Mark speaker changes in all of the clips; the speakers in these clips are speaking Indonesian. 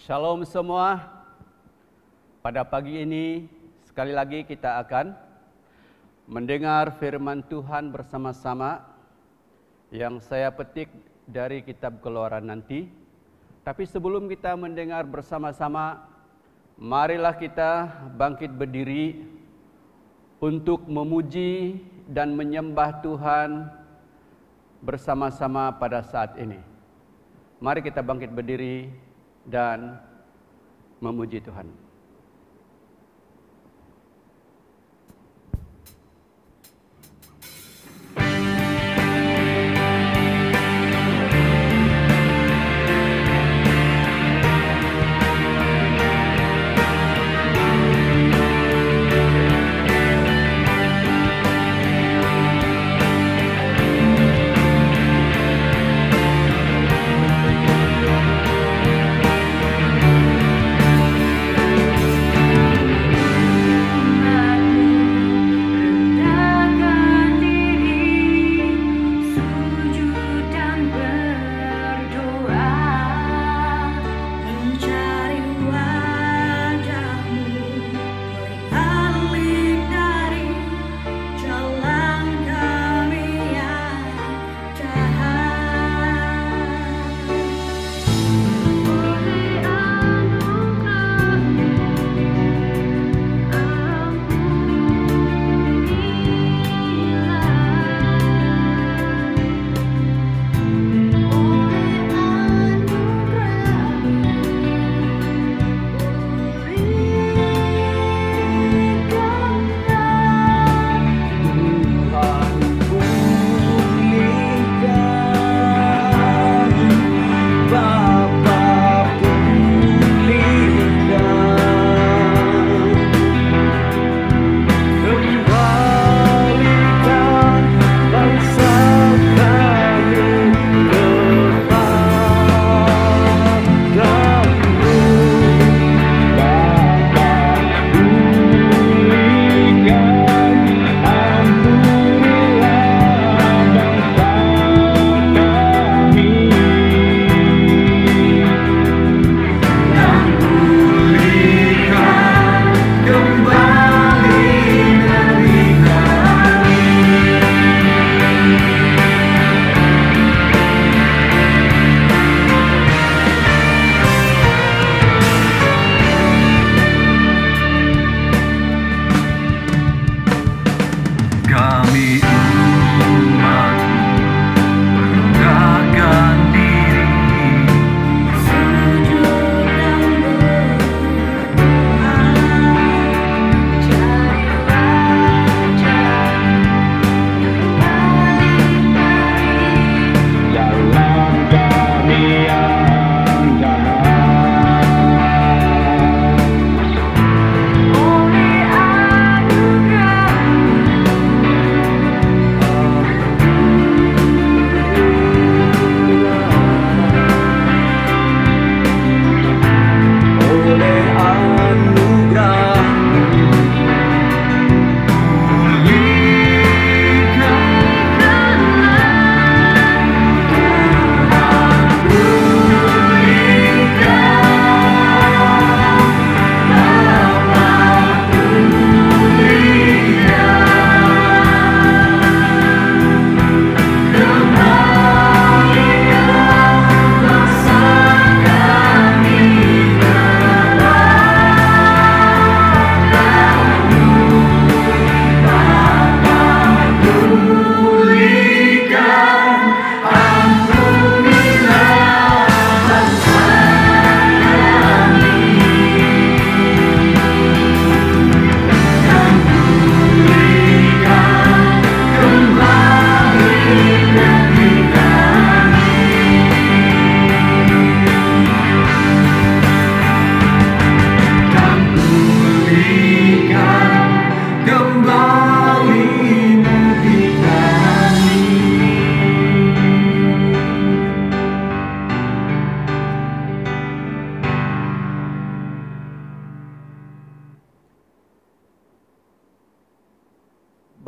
Speaker 1: Shalom semua. Pada pagi ini sekali lagi kita akan mendengar firman Tuhan bersama-sama yang saya petik dari kitab Keluaran nanti. Tapi sebelum kita mendengar bersama-sama, marilah kita bangkit berdiri untuk memuji dan menyembah Tuhan bersama-sama pada saat ini. Mari kita bangkit berdiri dan memuji Tuhan.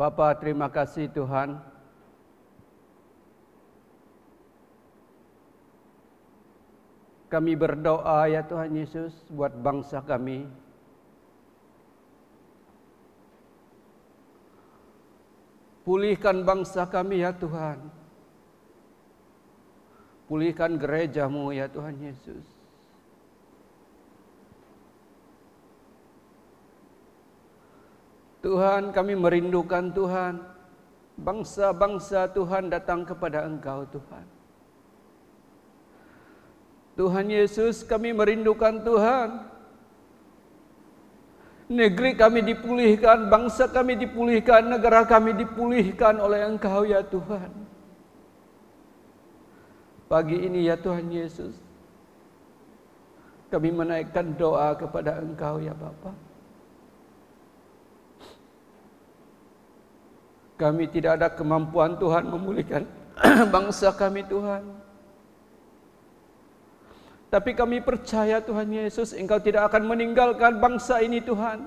Speaker 1: Bapa, terima kasih Tuhan. Kami berdoa ya Tuhan Yesus buat bangsa kami. Pulihkan bangsa kami ya Tuhan. Pulihkan gereja-Mu ya Tuhan Yesus. Tuhan, kami merindukan Tuhan. Bangsa-bangsa Tuhan datang kepada Engkau Tuhan. Tuhan Yesus, kami merindukan Tuhan. Negeri kami dipulihkan, bangsa kami dipulihkan, negara kami dipulihkan oleh Engkau ya Tuhan. Pagi ini ya Tuhan Yesus, kami menaikkan doa kepada Engkau ya Bapa. Kami tidak ada kemampuan Tuhan memulihkan bangsa kami Tuhan. Tapi kami percaya Tuhan Yesus, Engkau tidak akan meninggalkan bangsa ini Tuhan.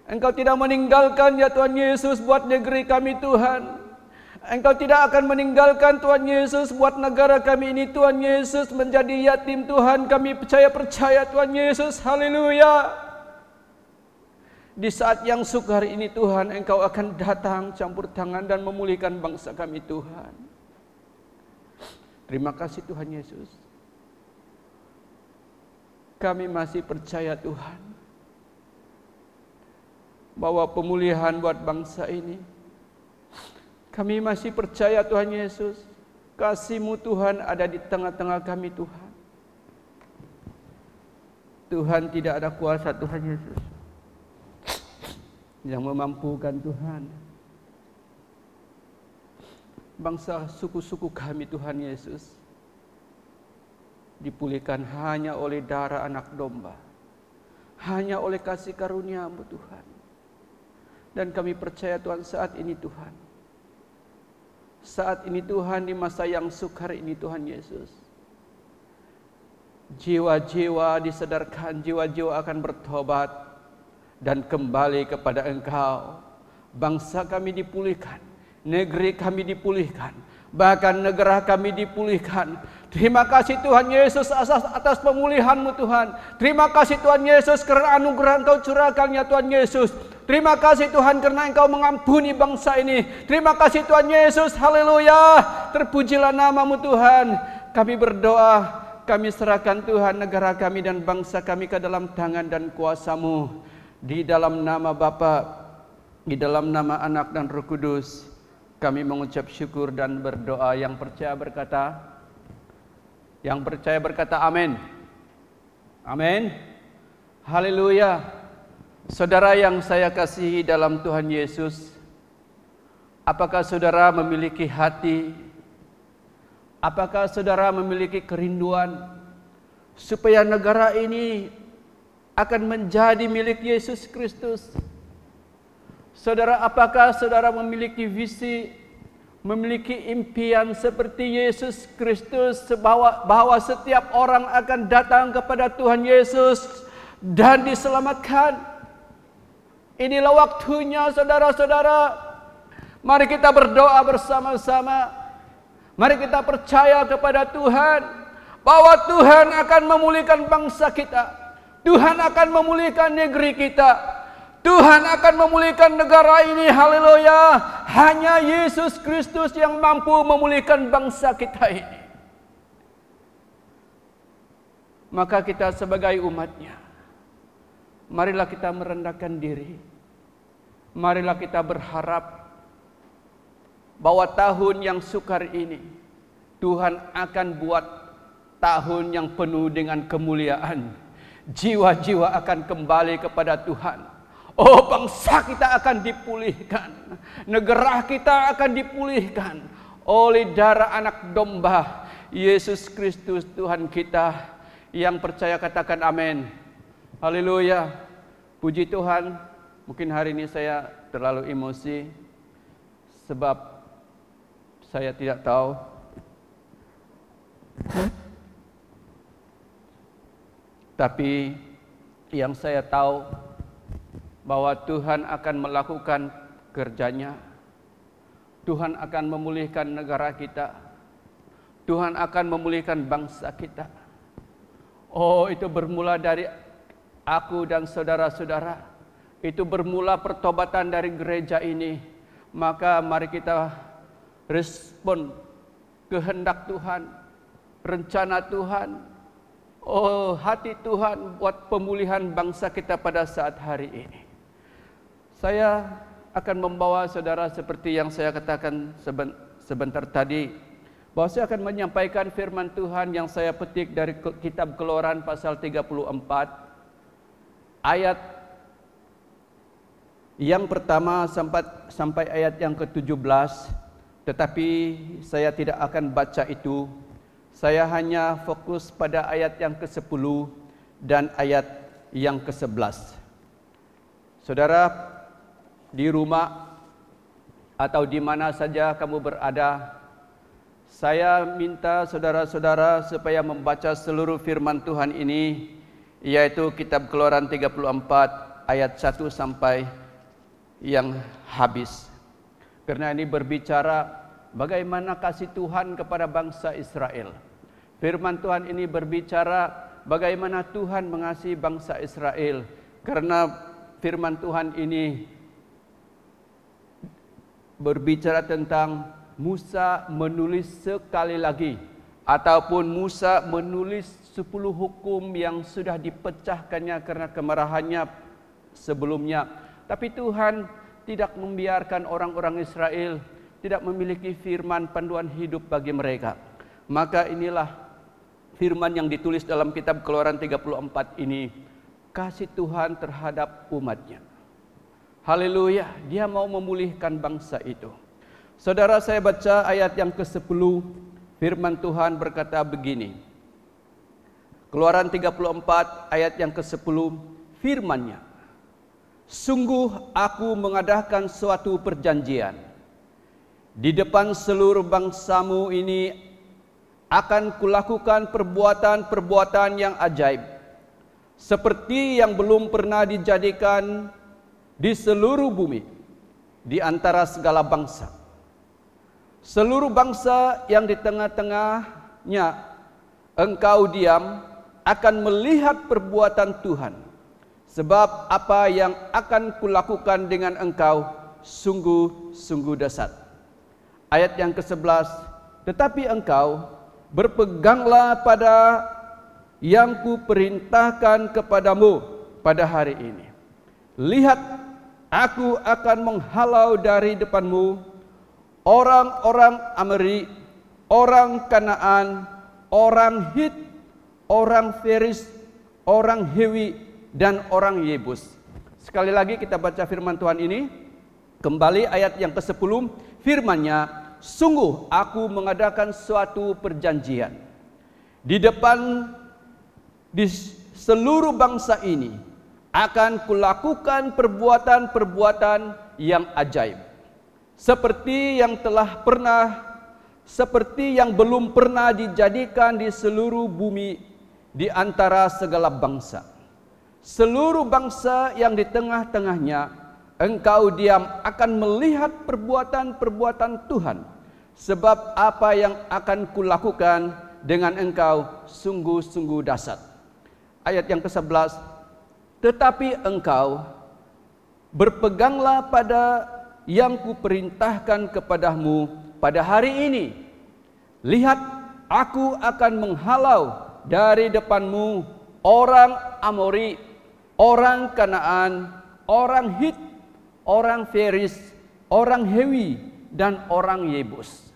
Speaker 1: Engkau tidak meninggalkan ya Tuhan Yesus buat negeri kami Tuhan. Engkau tidak akan meninggalkan Tuhan Yesus buat negara kami ini Tuhan Yesus menjadi yatim Tuhan. Kami percaya Tuhan Yesus, haleluya. Di saat yang sukar ini Tuhan, Engkau akan datang campur tangan dan memulihkan bangsa kami Tuhan. Terima kasih Tuhan Yesus. Kami masih percaya Tuhan bahwa pemulihan buat bangsa ini. Kami masih percaya Tuhan Yesus, kasih-Mu Tuhan ada di tengah-tengah kami Tuhan. Tuhan, tidak ada kuasa Tuhan Yesus yang memampukan Tuhan. Bangsa suku-suku kami Tuhan Yesus dipulihkan hanya oleh darah anak domba, hanya oleh kasih karunia-Mu Tuhan. Dan kami percaya Tuhan saat ini Tuhan, saat ini Tuhan, di masa yang sukar ini Tuhan Yesus, jiwa-jiwa disadarkan, jiwa-jiwa akan bertobat dan kembali kepada Engkau. Bangsa kami dipulihkan, negeri kami dipulihkan, bahkan negara kami dipulihkan. Terima kasih Tuhan Yesus atas pemulihan-Mu Tuhan. Terima kasih Tuhan Yesus karena anugerah Engkau curahkan ya Tuhan Yesus. Terima kasih Tuhan karena Engkau mengampuni bangsa ini. Terima kasih Tuhan Yesus, haleluya. Terpujilah nama-Mu Tuhan. Kami berdoa, kami serahkan Tuhan negara kami dan bangsa kami ke dalam tangan dan kuasa-Mu. Di dalam nama Bapa, di dalam nama Anak dan Roh Kudus, kami mengucap syukur dan berdoa. Yang percaya berkata amin. Amin. Haleluya. Saudara yang saya kasihi dalam Tuhan Yesus, apakah saudara memiliki hati? Apakah saudara memiliki kerinduan supaya negara ini akan menjadi milik Yesus Kristus? Saudara, apakah saudara memiliki visi, memiliki impian seperti Yesus Kristus bahwa setiap orang akan datang kepada Tuhan Yesus dan diselamatkan? Inilah waktunya saudara-saudara. Mari kita berdoa bersama-sama. Mari kita percaya kepada Tuhan bahwa Tuhan akan memulihkan bangsa kita. Tuhan akan memulihkan negeri kita. Tuhan akan memulihkan negara ini, haleluya. Hanya Yesus Kristus yang mampu memulihkan bangsa kita ini. Maka kita sebagai umatnya, marilah kita merendahkan diri. Marilah kita berharap bahwa tahun yang sukar ini Tuhan akan buat tahun yang penuh dengan kemuliaan. Jiwa-jiwa akan kembali kepada Tuhan. Oh, bangsa kita akan dipulihkan, negara kita akan dipulihkan oleh darah anak domba Yesus Kristus Tuhan kita. Yang percaya katakan amin. Haleluya. Puji Tuhan. Mungkin hari ini saya terlalu emosi sebab saya tidak tahu tapi yang saya tahu bahwa Tuhan akan melakukan kerjanya. Tuhan akan memulihkan negara kita. Tuhan akan memulihkan bangsa kita. Oh, itu bermula dari aku dan saudara-saudara. Itu bermula pertobatan dari gereja ini. Maka mari kita respon kehendak Tuhan, rencana Tuhan, oh hati Tuhan buat pemulihan bangsa kita pada saat hari ini. Saya akan membawa saudara seperti yang saya katakan sebentar tadi, bahwa saya akan menyampaikan firman Tuhan yang saya petik dari kitab Keluaran pasal 34 ayat yang pertama sampai ayat yang ke-17. Tetapi saya tidak akan baca itu. Saya hanya fokus pada ayat yang ke-10 dan ayat yang ke-11. Saudara, di rumah atau di mana saja kamu berada, saya minta saudara-saudara supaya membaca seluruh firman Tuhan ini, yaitu kitab Keluaran 34 ayat 1 sampai yang habis. Karena ini berbicara bagaimana kasih Tuhan kepada bangsa Israel. Firman Tuhan ini berbicara bagaimana Tuhan mengasihi bangsa Israel. Karena firman Tuhan ini berbicara tentang Musa menulis sekali lagi, ataupun Musa menulis 10 hukum yang sudah dipecahkannya karena kemarahannya sebelumnya. Tapi Tuhan tidak membiarkan orang-orang Israel tidak memiliki firman panduan hidup bagi mereka. Maka inilah firman yang ditulis dalam kitab Keluaran 34 ini, kasih Tuhan terhadap umatnya. Haleluya, dia mau memulihkan bangsa itu. Saudara, saya baca ayat yang ke-10, firman Tuhan berkata begini. Keluaran 34 ayat yang ke-10, firman-Nya, sungguh aku mengadakan suatu perjanjian. Di depan seluruh bangsamu ini akan kulakukan perbuatan-perbuatan yang ajaib, seperti yang belum pernah dijadikan di seluruh bumi, di antara segala bangsa. Seluruh bangsa yang di tengah-tengahnya engkau diam akan melihat perbuatan Tuhan, sebab apa yang akan kulakukan dengan engkau sungguh-sungguh dahsyat. Ayat yang ke-11, tetapi engkau berpeganglah pada yang kuperintahkan kepadamu pada hari ini. Lihat, aku akan menghalau dari depanmu orang-orang Amori, orang Kanaan, orang Hit, orang Feris, orang Hewi, dan orang Yebus. Sekali lagi kita baca firman Tuhan ini. Kembali ayat yang ke-10, firman-Nya, sungguh aku mengadakan suatu perjanjian. Di seluruh bangsa ini akan kulakukan perbuatan-perbuatan yang ajaib, seperti yang belum pernah dijadikan di seluruh bumi di antara segala bangsa. Seluruh bangsa yang di tengah-tengahnya engkau diam akan melihat perbuatan-perbuatan Tuhan, sebab apa yang akan kulakukan dengan engkau sungguh-sungguh dahsyat. Ayat yang ke-11, tetapi engkau berpeganglah pada yang kuperintahkan kepadamu pada hari ini. Lihat, aku akan menghalau dari depanmu orang Amori, orang Kanaan, orang Hit, orang Feris, orang Hewi, dan orang Yebus.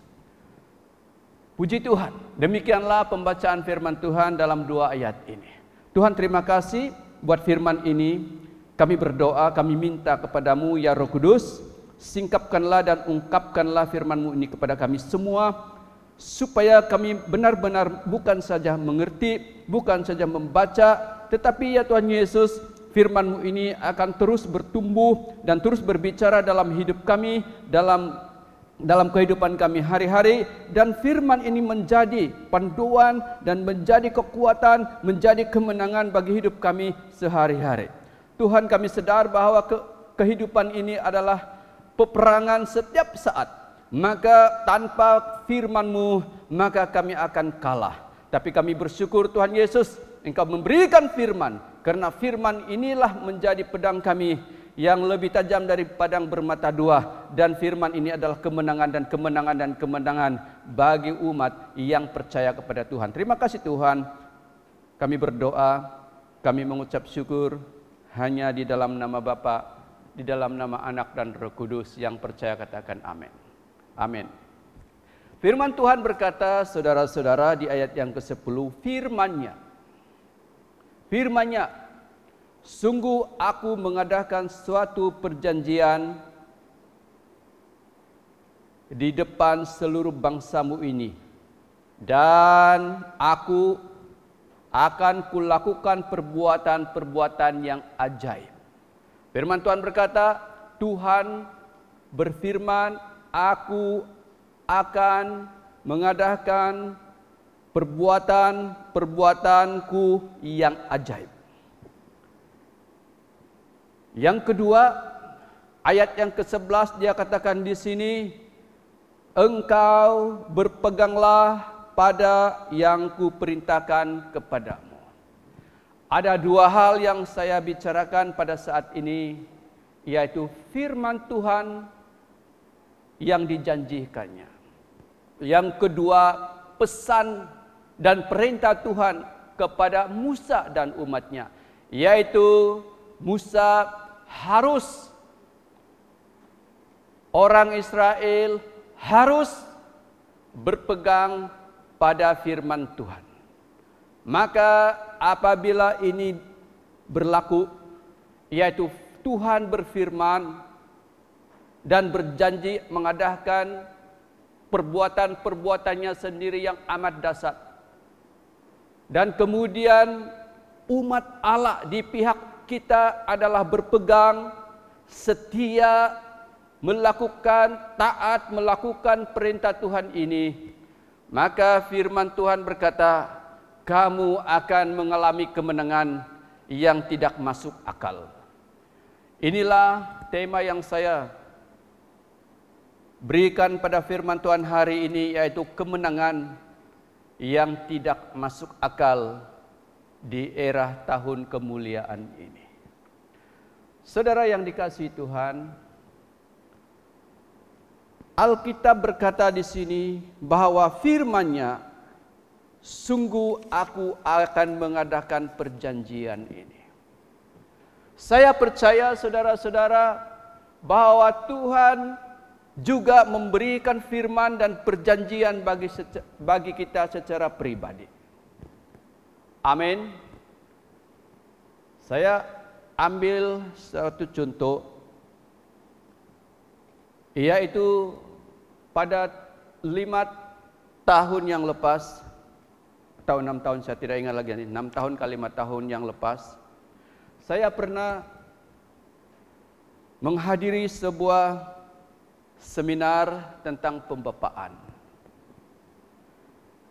Speaker 1: Puji Tuhan, demikianlah pembacaan firman Tuhan dalam 2 ayat ini. Tuhan, terima kasih buat firman ini. Kami berdoa, kami minta kepadamu ya Roh Kudus, singkapkanlah dan ungkapkanlah firman-Mu ini kepada kami semua, supaya kami benar-benar bukan saja mengerti, bukan saja membaca, tetapi ya Tuhan Yesus, firman-Mu ini akan terus bertumbuh dan terus berbicara dalam hidup kami, dalam kehidupan kami hari-hari, dan firman ini menjadi panduan dan menjadi kekuatan, menjadi kemenangan bagi hidup kami sehari-hari. Tuhan, kami sadar bahwa kehidupan ini adalah peperangan setiap saat. Maka tanpa firman-Mu, maka kami akan kalah. Tapi kami bersyukur Tuhan Yesus, Engkau memberikan firman, karena firman inilah menjadi pedang kami yang lebih tajam dari pedang bermata dua, dan firman ini adalah kemenangan dan kemenangan dan kemenangan bagi umat yang percaya kepada Tuhan. Terima kasih Tuhan. Kami berdoa, kami mengucap syukur hanya di dalam nama Bapa, di dalam nama Anak dan Roh Kudus. Yang percaya katakan amin. Amin. Firman Tuhan berkata, saudara-saudara, di ayat yang ke-10, firman-Nya, sungguh aku mengadakan suatu perjanjian di depan seluruh bangsamu ini, dan aku akan kulakukan perbuatan-perbuatan yang ajaib. Firman Tuhan berkata, Tuhan berfirman, aku akan mengadakan perbuatan-perbuatanku yang ajaib. Yang kedua, ayat yang ke-11 dia katakan di sini, engkau berpeganglah pada yang kuperintahkan kepadamu. Ada dua hal yang saya bicarakan pada saat ini, yaitu firman Tuhan yang dijanjikannya. Yang kedua, pesan dan perintah Tuhan kepada Musa dan umatnya, yaitu Musa harus, orang Israel harus berpegang pada firman Tuhan. Maka apabila ini berlaku, yaitu Tuhan berfirman dan berjanji mengadakan perbuatan-perbuatannya sendiri yang amat dahsyat, dan kemudian umat Allah di pihak kita adalah berpegang, setia, melakukan taat, melakukan perintah Tuhan ini, maka firman Tuhan berkata, kamu akan mengalami kemenangan yang tidak masuk akal. Inilah tema yang saya berikan pada firman Tuhan hari ini, yaitu kemenangan yang tidak masuk akal di era tahun kemuliaan ini. Saudara yang dikasihi Tuhan, Alkitab berkata di sini bahwa firman-Nya, sungguh aku akan mengadakan perjanjian ini. Saya percaya saudara-saudara bahwa Tuhan juga memberikan firman dan perjanjian bagi kita secara pribadi. Amin. Saya ambil satu contoh, yaitu pada 5 tahun yang lepas, atau 6 tahun, saya tidak ingat lagi, 6 tahun ke 5 tahun yang lepas, saya pernah menghadiri sebuah seminar tentang pembapaan.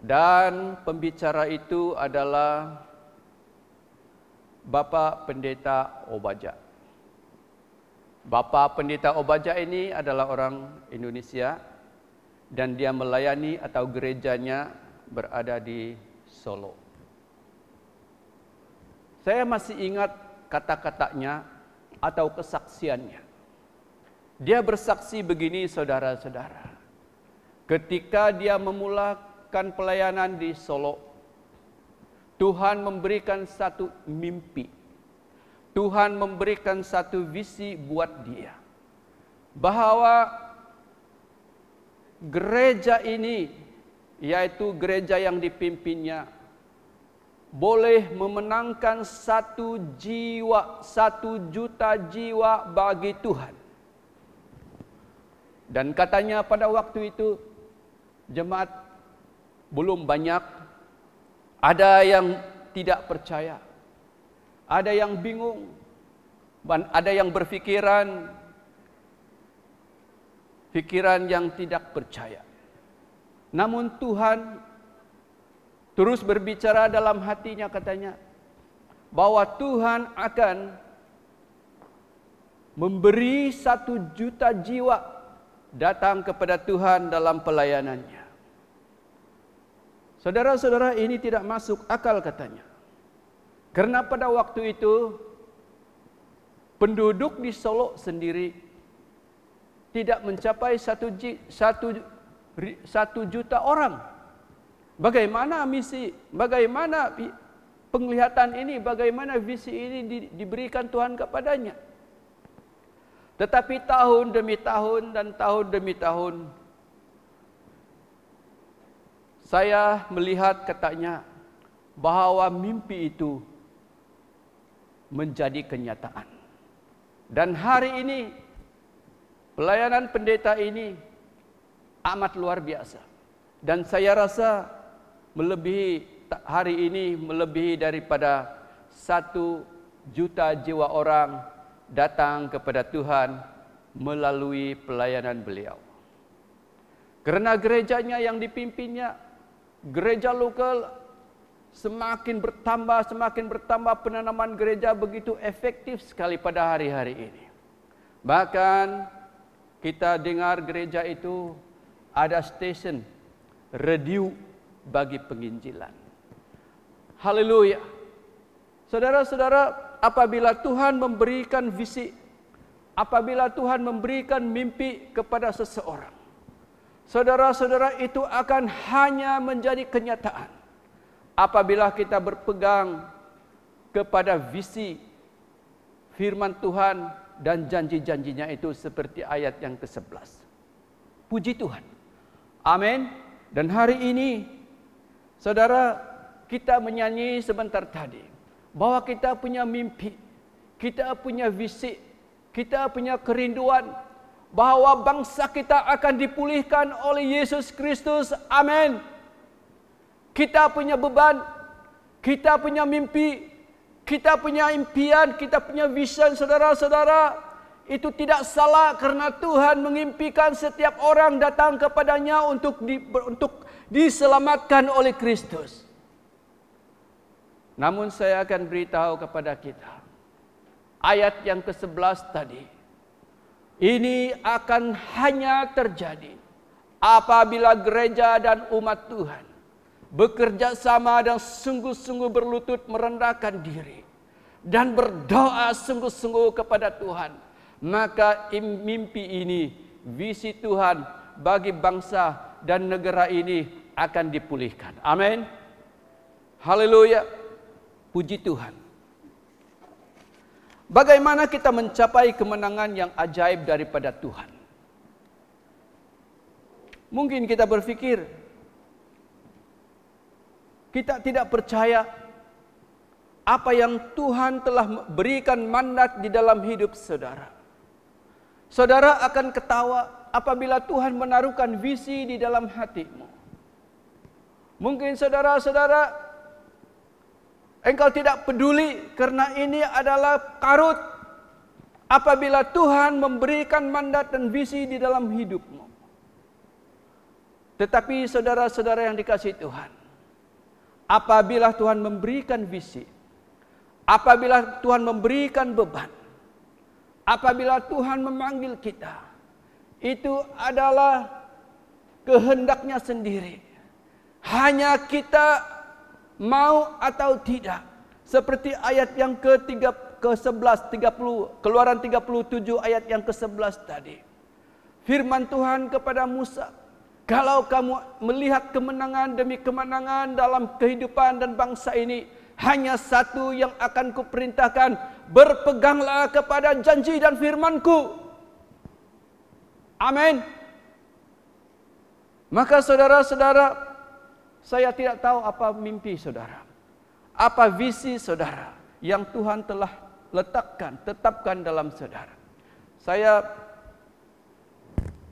Speaker 1: Dan pembicara itu adalah Bapak Pendeta Obaja. Bapak Pendeta Obaja ini adalah orang Indonesia, dan dia melayani atau gerejanya berada di Solo. Saya masih ingat kata-katanya atau kesaksiannya. Dia bersaksi begini, saudara-saudara. Ketika dia memulakan pelayanan di Solo, Tuhan memberikan satu mimpi. Tuhan memberikan satu visi buat dia, bahwa gereja ini, yaitu gereja yang dipimpinnya, boleh memenangkan 1 juta jiwa bagi Tuhan. Dan katanya pada waktu itu jemaat belum banyak, ada yang tidak percaya, ada yang bingung, ada yang berpikiran yang tidak percaya. Namun Tuhan terus berbicara dalam hatinya, katanya bahwa Tuhan akan memberi 1 juta jiwa datang kepada Tuhan dalam pelayanannya. Saudara-saudara, ini tidak masuk akal, katanya. Karena pada waktu itu penduduk di Solo sendiri tidak mencapai 1 juta orang. Bagaimana misi, bagaimana penglihatan ini, bagaimana visi ini diberikan Tuhan kepadanya. Tetapi tahun demi tahun dan tahun demi tahun, saya melihat katanya bahwa mimpi itu menjadi kenyataan. Dan hari ini pelayanan pendeta ini amat luar biasa. Dan saya rasa hari ini melebihi daripada 1 juta jiwa orang datang kepada Tuhan melalui pelayanan beliau. Karena gerejanya yang dipimpinnya, gereja lokal, semakin bertambah penanaman gereja begitu efektif sekali pada hari-hari ini. Bahkan kita dengar gereja itu ada stesen radio bagi penginjilan. Haleluya. Saudara-saudara, apabila Tuhan memberikan visi, apabila Tuhan memberikan mimpi kepada seseorang, saudara-saudara, itu akan hanya menjadi kenyataan apabila kita berpegang kepada visi firman Tuhan dan janji-janjinya itu seperti ayat yang ke-11. Puji Tuhan. Amin. Dan hari ini, saudara, kita menyanyi sebentar tadi bahwa kita punya mimpi, kita punya visi, kita punya kerinduan bahwa bangsa kita akan dipulihkan oleh Yesus Kristus. Amin. Kita punya beban, kita punya mimpi, kita punya impian, kita punya vision, saudara-saudara. Itu tidak salah karena Tuhan mengimpikan setiap orang datang kepadanya untuk diselamatkan oleh Kristus. Namun saya akan beritahu kepada kita, ayat yang ke-11 tadi, ini akan hanya terjadi apabila gereja dan umat Tuhan bekerja sama dan sungguh-sungguh berlutut merendahkan diri dan berdoa sungguh-sungguh kepada Tuhan. Maka mimpi ini, visi Tuhan bagi bangsa dan negara ini akan dipulihkan. Amin. Haleluya. Puji Tuhan. Bagaimana kita mencapai kemenangan yang ajaib daripada Tuhan? Mungkin kita berpikir, kita tidak percaya apa yang Tuhan telah berikan mandat di dalam hidup saudara. Saudara akan ketawa apabila Tuhan menaruhkan visi di dalam hatimu. Mungkin saudara-saudara, engkau tidak peduli karena ini adalah karut apabila Tuhan memberikan mandat dan visi di dalam hidupmu. Tetapi saudara-saudara yang dikasihi Tuhan, apabila Tuhan memberikan visi, apabila Tuhan memberikan beban, apabila Tuhan memanggil kita, itu adalah kehendaknya sendiri. Hanya kita mau atau tidak. Seperti ayat yang ke-11, Keluaran 37 ayat yang ke-11 tadi. Firman Tuhan kepada Musa, kalau kamu melihat kemenangan demi kemenangan dalam kehidupan dan bangsa ini, hanya satu yang akan kuperintahkan, berpeganglah kepada janji dan firmanku. Amin. Maka saudara-saudara, saya tidak tahu apa mimpi saudara, apa visi saudara yang Tuhan telah tetapkan dalam saudara. Saya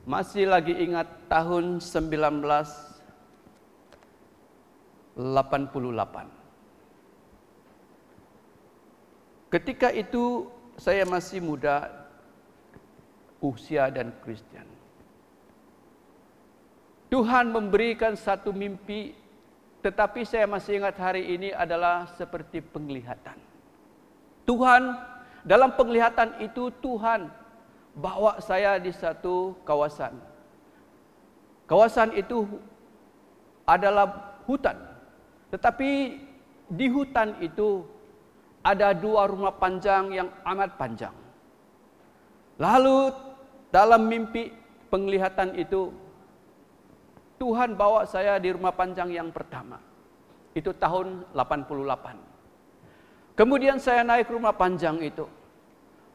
Speaker 1: masih lagi ingat tahun 1988. Ketika itu saya masih muda usia dan Kristen. Tuhan memberikan satu mimpi, tetapi saya masih ingat hari ini adalah seperti penglihatan. Tuhan, dalam penglihatan itu Tuhan bawa saya di satu kawasan. Kawasan itu adalah hutan. Tetapi di hutan itu ada 2 rumah panjang yang amat panjang. Lalu dalam mimpi penglihatan itu, Tuhan bawa saya di rumah panjang yang pertama. Itu tahun 88. Kemudian saya naik rumah panjang itu.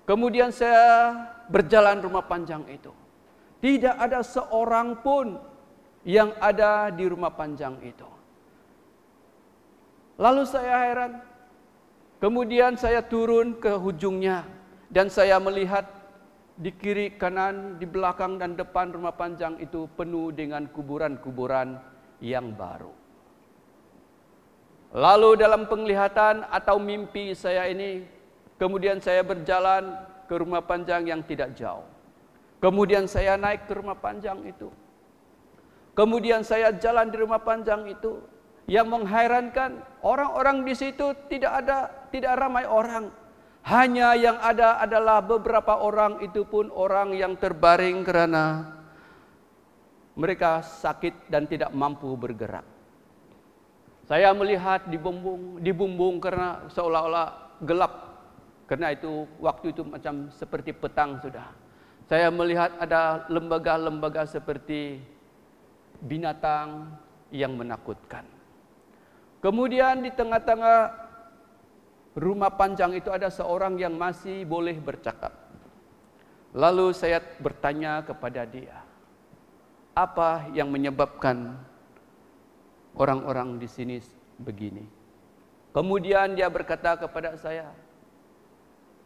Speaker 1: Kemudian saya berjalan rumah panjang itu. Tidak ada seorang pun yang ada di rumah panjang itu. Lalu saya heran. Kemudian saya turun ke ujungnya dan saya melihat di kiri, kanan, di belakang dan depan rumah panjang itu penuh dengan kuburan-kuburan yang baru. Lalu dalam penglihatan atau mimpi saya ini, kemudian saya berjalan ke rumah panjang yang tidak jauh. Kemudian saya naik ke rumah panjang itu. Kemudian saya jalan di rumah panjang itu. Yang mengherankan, orang-orang di situ tidak ramai orang. Hanya yang ada adalah beberapa orang, itu pun orang yang terbaring karena mereka sakit dan tidak mampu bergerak. Saya melihat di bumbung karena seolah-olah gelap. Karena itu waktu itu macam seperti petang sudah. Saya melihat ada lembaga-lembaga seperti binatang yang menakutkan. Kemudian di tengah-tengah rumah panjang itu ada seorang yang masih boleh bercakap. Lalu saya bertanya kepada dia, apa yang menyebabkan orang-orang di sini begini? Kemudian dia berkata kepada saya,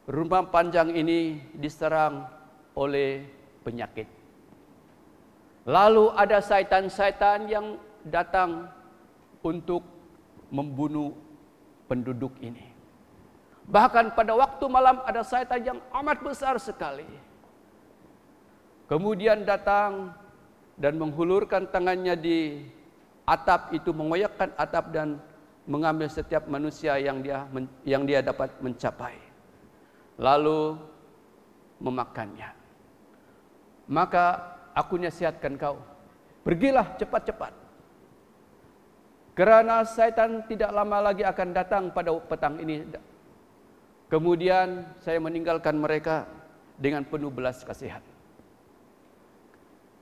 Speaker 1: rumah panjang ini diserang oleh penyakit. Lalu ada syaitan-syaitan yang datang untuk membunuh penduduk ini. Bahkan pada waktu malam ada syaitan yang amat besar sekali. Kemudian datang dan menghulurkan tangannya di atap itu, mengoyakkan atap dan mengambil setiap manusia yang dia dapat mencapai. Lalu memakannya. Maka aku nasihatkan kau, pergilah cepat-cepat. Kerana syaitan tidak lama lagi akan datang pada petang ini. Kemudian saya meninggalkan mereka dengan penuh belas kasihan.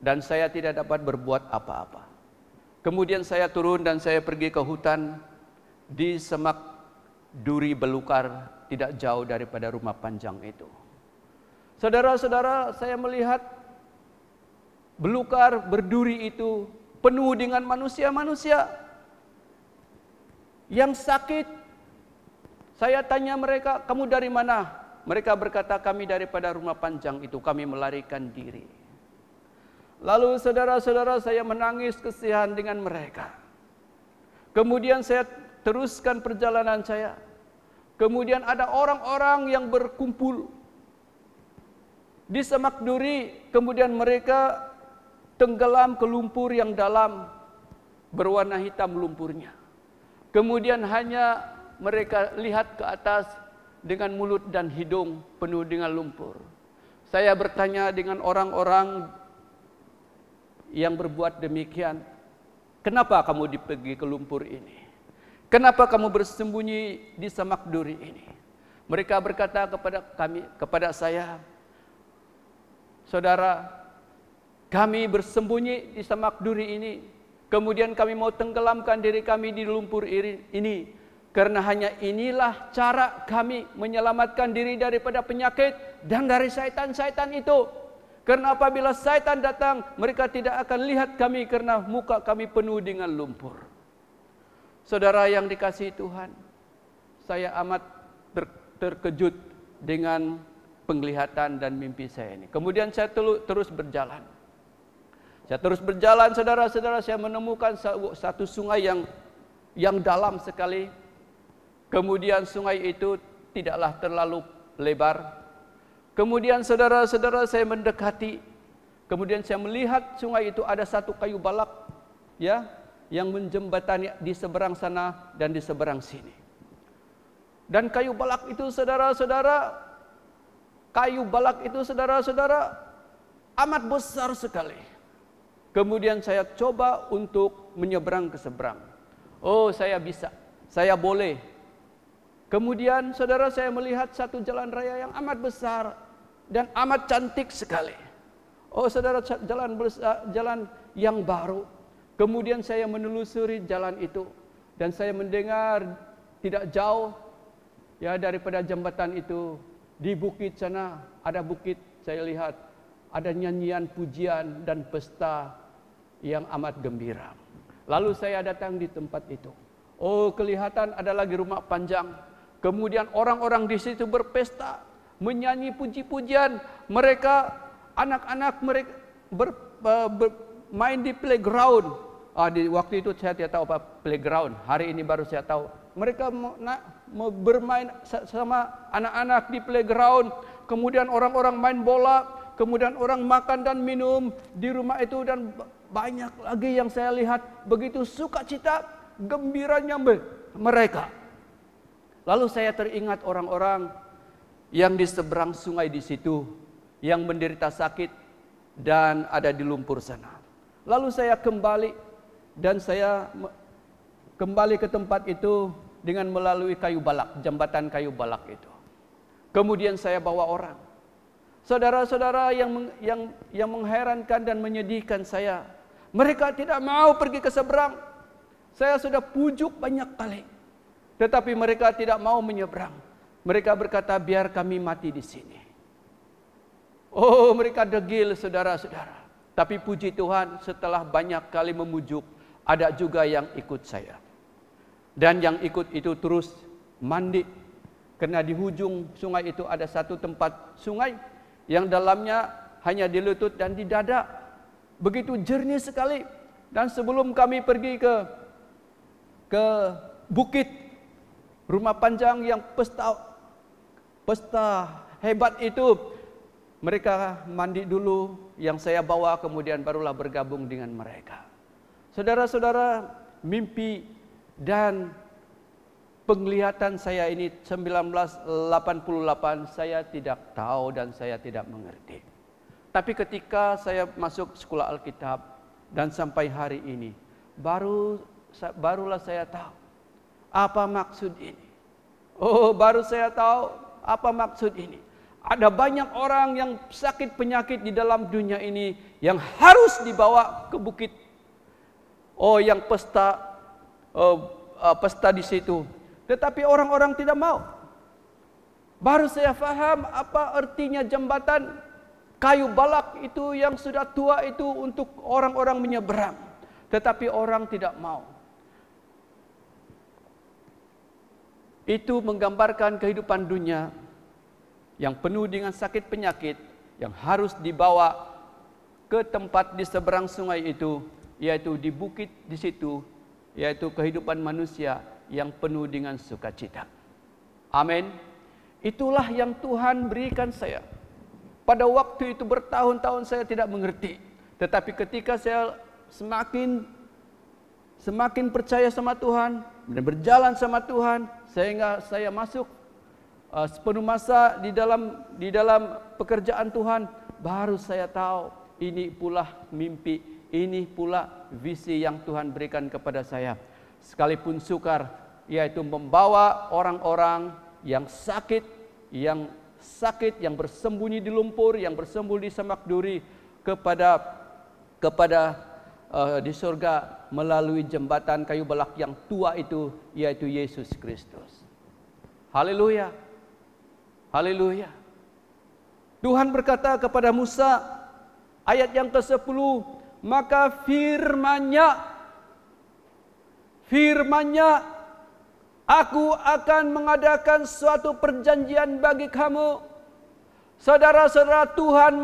Speaker 1: Dan saya tidak dapat berbuat apa-apa. Kemudian saya turun dan saya pergi ke hutan di semak duri belukar tidak jauh daripada rumah panjang itu. Saudara-saudara, saya melihat belukar berduri itu penuh dengan manusia-manusia yang sakit. Saya tanya mereka, kamu dari mana? Mereka berkata, kami daripada rumah panjang itu, kami melarikan diri. Lalu saudara-saudara, saya menangis kasihan dengan mereka. Kemudian saya teruskan perjalanan saya. Kemudian ada orang-orang yang berkumpul di semak duri, kemudian mereka tenggelam ke lumpur yang dalam, berwarna hitam lumpurnya. Kemudian hanya mereka lihat ke atas dengan mulut dan hidung penuh dengan lumpur. Saya bertanya dengan orang-orang yang berbuat demikian, kenapa kamu pergi ke lumpur ini? Kenapa kamu bersembunyi di semak duri ini? Mereka berkata kepada saya, saudara, kami bersembunyi di semak duri ini, kemudian kami mau tenggelamkan diri kami di lumpur ini, karena hanya inilah cara kami menyelamatkan diri daripada penyakit dan dari syaitan-syaitan itu. Karena apabila syaitan datang, mereka tidak akan lihat kami karena muka kami penuh dengan lumpur. Saudara yang dikasihi Tuhan, saya amat terkejut dengan penglihatan dan mimpi saya ini. Kemudian saya terus berjalan. Saya terus berjalan, saudara-saudara, saya menemukan satu sungai yang dalam sekali. Kemudian sungai itu tidaklah terlalu lebar. Kemudian saudara-saudara, saya mendekati. Kemudian saya melihat sungai itu ada satu kayu balak, ya, yang menjembatani di seberang sana dan di seberang sini. Dan kayu balak itu, saudara-saudara, amat besar sekali. Kemudian saya coba untuk menyeberang ke seberang. Oh, saya bisa, saya boleh. Kemudian saudara, saya melihat satu jalan raya yang amat besar dan amat cantik sekali. Oh saudara, jalan yang baru. Kemudian saya menelusuri jalan itu dan saya mendengar tidak jauh ya daripada jembatan itu, di bukit sana ada bukit, saya lihat ada nyanyian, pujian dan pesta yang amat gembira. Lalu saya datang di tempat itu. Oh, kelihatan ada lagi rumah panjang. Kemudian orang-orang di situ berpesta, menyanyi puji-pujian. Mereka, anak-anak mereka bermain di playground. Di waktu itu saya tidak tahu apa playground. Hari ini baru saya tahu. Mereka mau bermain sama anak-anak di playground. Kemudian orang-orang main bola. Kemudian orang makan dan minum di rumah itu. Dan banyak lagi yang saya lihat. Begitu sukacita, gembiranya mereka. Lalu saya teringat orang-orang yang di seberang sungai di situ, yang menderita sakit dan ada di lumpur sana. Lalu saya kembali dan saya kembali ke tempat itu dengan melalui kayu balak, jembatan kayu balak itu. Kemudian saya bawa orang. Saudara-saudara yang mengherankan dan menyedihkan saya, mereka tidak mau pergi ke seberang. Saya sudah pujuk banyak kali, tetapi mereka tidak mau menyeberang. Mereka berkata, biar kami mati di sini. Oh, mereka degil saudara-saudara. Tapi puji Tuhan, setelah banyak kali memujuk, ada juga yang ikut saya. Dan yang ikut itu terus mandi. Karena di ujung sungai itu ada satu tempat sungai yang dalamnya hanya di lutut dan di dada. Begitu jernih sekali. Dan sebelum kami pergi ke bukit rumah panjang yang pesta hebat itu, mereka mandi dulu, yang saya bawa, kemudian barulah bergabung dengan mereka. Saudara-saudara, mimpi dan penglihatan saya ini 1988 saya tidak tahu dan saya tidak mengerti. Tapi ketika saya masuk sekolah Alkitab dan sampai hari ini, barulah saya tahu apa maksud ini. Oh, baru saya tahu apa maksud ini. Ada banyak orang yang sakit penyakit di dalam dunia ini yang harus dibawa ke bukit. Oh, yang pesta di situ. Tetapi orang-orang tidak mau. Baru saya faham apa artinya jembatan kayu balak itu yang sudah tua itu untuk orang-orang menyeberang. Tetapi orang tidak mau. Itu menggambarkan kehidupan dunia yang penuh dengan sakit penyakit yang harus dibawa ke tempat di seberang sungai itu, yaitu di bukit di situ, yaitu kehidupan manusia yang penuh dengan sukacita. Amin. Itulah yang Tuhan berikan saya. Pada waktu itu bertahun-tahun saya tidak mengerti, tetapi ketika saya semakin percaya sama Tuhan dan berjalan sama Tuhan, sehingga saya masuk sepenuh masa di dalam pekerjaan Tuhan, baru saya tahu ini pula mimpi, ini pula visi yang Tuhan berikan kepada saya. Sekalipun sukar, yaitu membawa orang-orang yang sakit, yang bersembunyi di lumpur, yang bersembunyi di semak duri kepada di surga melalui jembatan kayu balak yang tua itu, yaitu Yesus Kristus. Haleluya. Haleluya. Tuhan berkata kepada Musa, ayat yang ke-10, maka firman-Nya, aku akan mengadakan suatu perjanjian bagi kamu. Saudara-saudara, Tuhan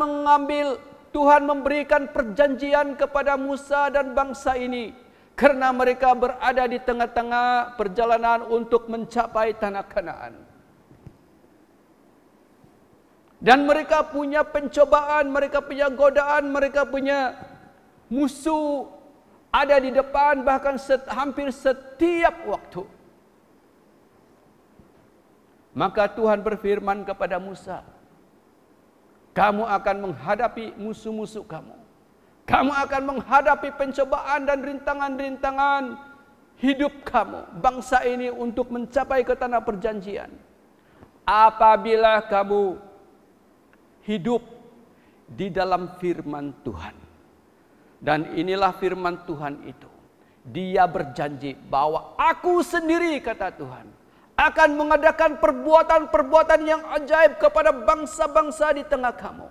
Speaker 1: memberikan perjanjian kepada Musa dan bangsa ini, karena mereka berada di tengah-tengah perjalanan untuk mencapai tanah Kanaan. Dan mereka punya pencobaan, mereka punya godaan, mereka punya musuh ada di depan, bahkan hampir setiap waktu. Maka Tuhan berfirman kepada Musa, kamu akan menghadapi musuh-musuh kamu. Kamu akan menghadapi pencobaan dan rintangan-rintangan hidup kamu, bangsa ini untuk mencapai ke tanah perjanjian. Apabila kamu hidup di dalam firman Tuhan. Dan inilah firman Tuhan itu. Dia berjanji bahwa aku sendiri, kata Tuhan, akan mengadakan perbuatan-perbuatan yang ajaib kepada bangsa-bangsa di tengah kamu.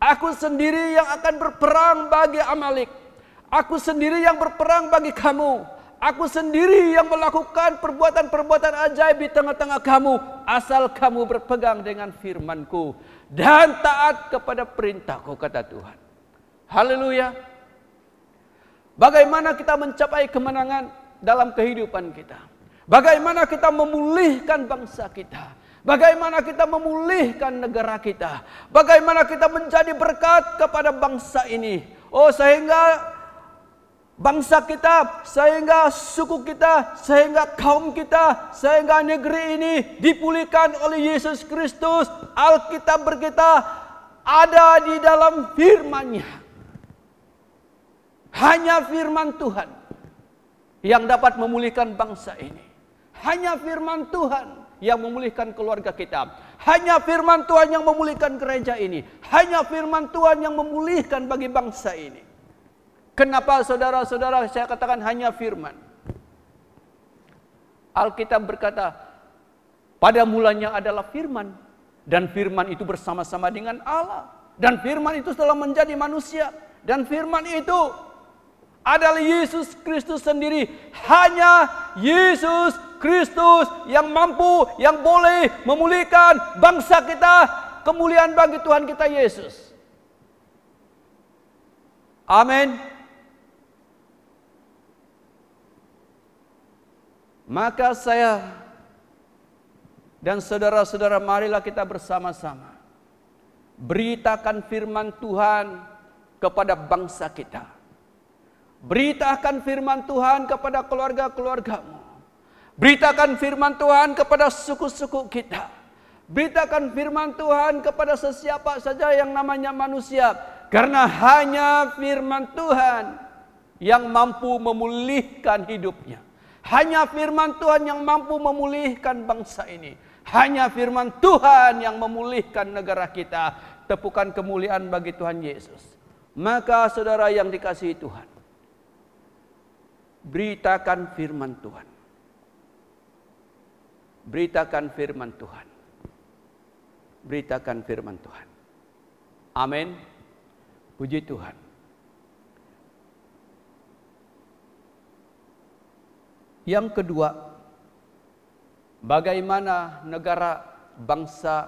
Speaker 1: Aku sendiri yang akan berperang bagi Amalek. Aku sendiri yang berperang bagi kamu. Aku sendiri yang melakukan perbuatan-perbuatan ajaib di tengah-tengah kamu. Asal kamu berpegang dengan firman-Ku dan taat kepada perintah-Ku, kata Tuhan. Haleluya. Bagaimana kita mencapai kemenangan dalam kehidupan kita? Bagaimana kita memulihkan bangsa kita? Bagaimana kita memulihkan negara kita? Bagaimana kita menjadi berkat kepada bangsa ini? Oh, sehingga bangsa kita, sehingga suku kita, sehingga kaum kita, sehingga negeri ini dipulihkan oleh Yesus Kristus. Alkitab berkata ada di dalam firman-Nya. Hanya firman Tuhan yang dapat memulihkan bangsa ini. Hanya firman Tuhan yang memulihkan keluarga kita. Hanya firman Tuhan yang memulihkan gereja ini. Hanya firman Tuhan yang memulihkan bagi bangsa ini. Kenapa saudara-saudara saya katakan hanya firman? Alkitab berkata, pada mulanya adalah firman. Dan firman itu bersama-sama dengan Allah. Dan firman itu telah menjadi manusia. Dan firman itu adalah Yesus Kristus sendiri. Hanya Yesus Kristus yang mampu, yang boleh memulihkan bangsa kita. Kemuliaan bagi Tuhan kita Yesus. Amin. Maka saya dan saudara-saudara, marilah kita bersama-sama beritakan firman Tuhan kepada bangsa kita. Beritakan firman Tuhan kepada keluarga-keluargamu. Beritakan firman Tuhan kepada suku-suku kita. Beritakan firman Tuhan kepada sesiapa saja yang namanya manusia. Karena hanya firman Tuhan yang mampu memulihkan hidupnya. Hanya firman Tuhan yang mampu memulihkan bangsa ini. Hanya firman Tuhan yang memulihkan negara kita. Tepukan kemuliaan bagi Tuhan Yesus. Maka saudara yang dikasihi Tuhan, beritakan firman Tuhan. Beritakan firman Tuhan. Beritakan firman Tuhan. Amin. Puji Tuhan. Yang kedua, bagaimana negara, bangsa,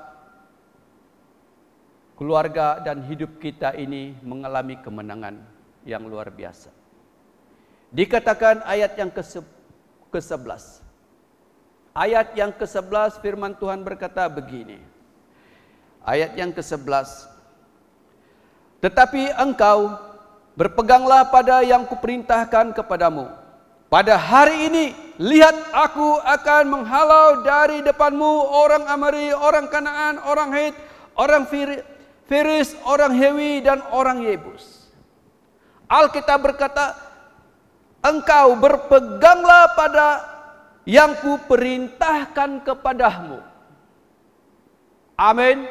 Speaker 1: keluarga dan hidup kita ini mengalami kemenangan yang luar biasa. Dikatakan ayat yang ke-11. Ayat yang ke-11 firman Tuhan berkata begini. Ayat yang ke-11. Tetapi engkau berpeganglah pada yang kuperintahkan kepadamu. Pada hari ini lihat aku akan menghalau dari depanmu orang Amori, orang Kanaan, orang Het, orang Feris, orang Hewi dan orang Yebus. Alkitab berkata, engkau berpeganglah pada yang kuperintahkan kepadamu. Amin.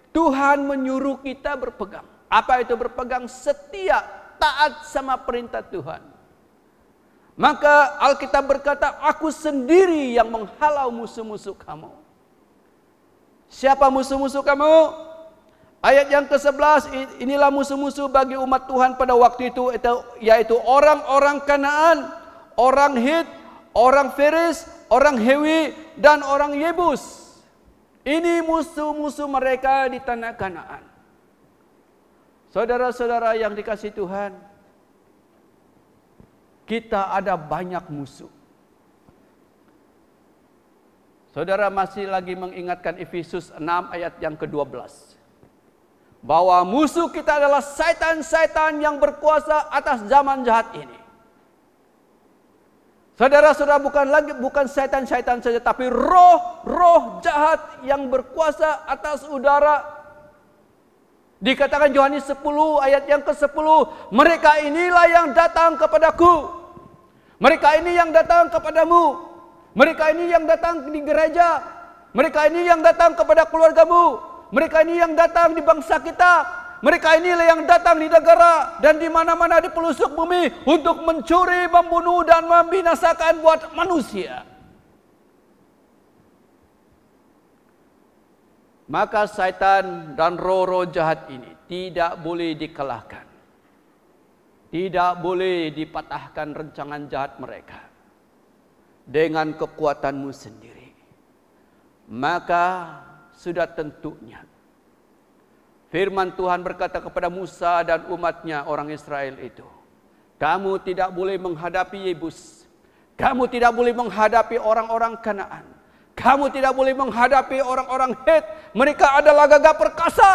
Speaker 1: Tuhan menyuruh kita berpegang. Apa itu berpegang? Setia, taat sama perintah Tuhan. Maka Alkitab berkata, aku sendiri yang menghalau musuh-musuh kamu. Siapa musuh-musuh kamu? Ayat yang ke-11, inilah musuh-musuh bagi umat Tuhan pada waktu itu, yaitu orang-orang Kanaan, orang Het, orang Feris, orang Hewi, dan orang Yebus. Ini musuh-musuh mereka di tanah Kanaan. Saudara-saudara yang dikasihi Tuhan, kita ada banyak musuh. Saudara masih lagi mengingatkan Efesus 6 ayat yang ke-12. Bahwa musuh kita adalah setan-setan yang berkuasa atas zaman jahat ini. Saudara-saudara, bukan setan-setan saja, tapi roh-roh jahat yang berkuasa atas udara. Dikatakan Yohanes 10 ayat yang ke-10, mereka inilah yang datang kepadaku. Mereka ini yang datang kepadamu. Mereka ini yang datang di gereja. Mereka ini yang datang kepada keluargamu. Mereka ini yang datang di bangsa kita. Mereka inilah yang datang di negara dan di mana-mana di pelosok bumi untuk mencuri, membunuh dan membinasakan buat manusia. Maka syaitan dan roh-roh jahat ini tidak boleh dikalahkan. Tidak boleh dipatahkan rancangan jahat mereka dengan kekuatanmu sendiri. Maka sudah tentunya firman Tuhan berkata kepada Musa dan umatnya orang Israel itu, kamu tidak boleh menghadapi Yebus, kamu tidak boleh menghadapi orang-orang Kanaan, kamu tidak boleh menghadapi orang-orang Het. Mereka adalah gagah perkasa.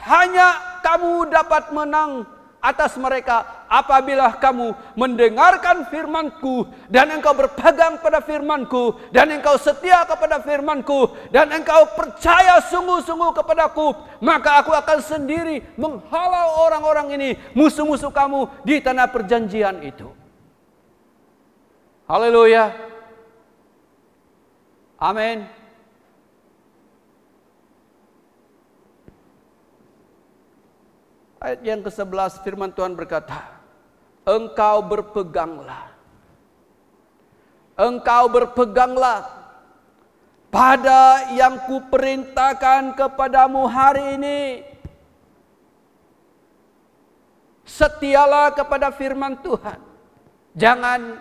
Speaker 1: Hanya kamu dapat menang atas mereka apabila kamu mendengarkan firman-Ku dan engkau berpegang pada firman-Ku dan engkau setia kepada firman-Ku dan engkau percaya sungguh-sungguh kepadaku, maka aku akan sendiri menghalau orang-orang ini, musuh-musuh kamu di tanah perjanjian itu. Haleluya. Amin. Ayat yang ke-11 firman Tuhan berkata, engkau berpeganglah pada yang kuperintahkan kepadamu hari ini. Setialah kepada firman Tuhan. Jangan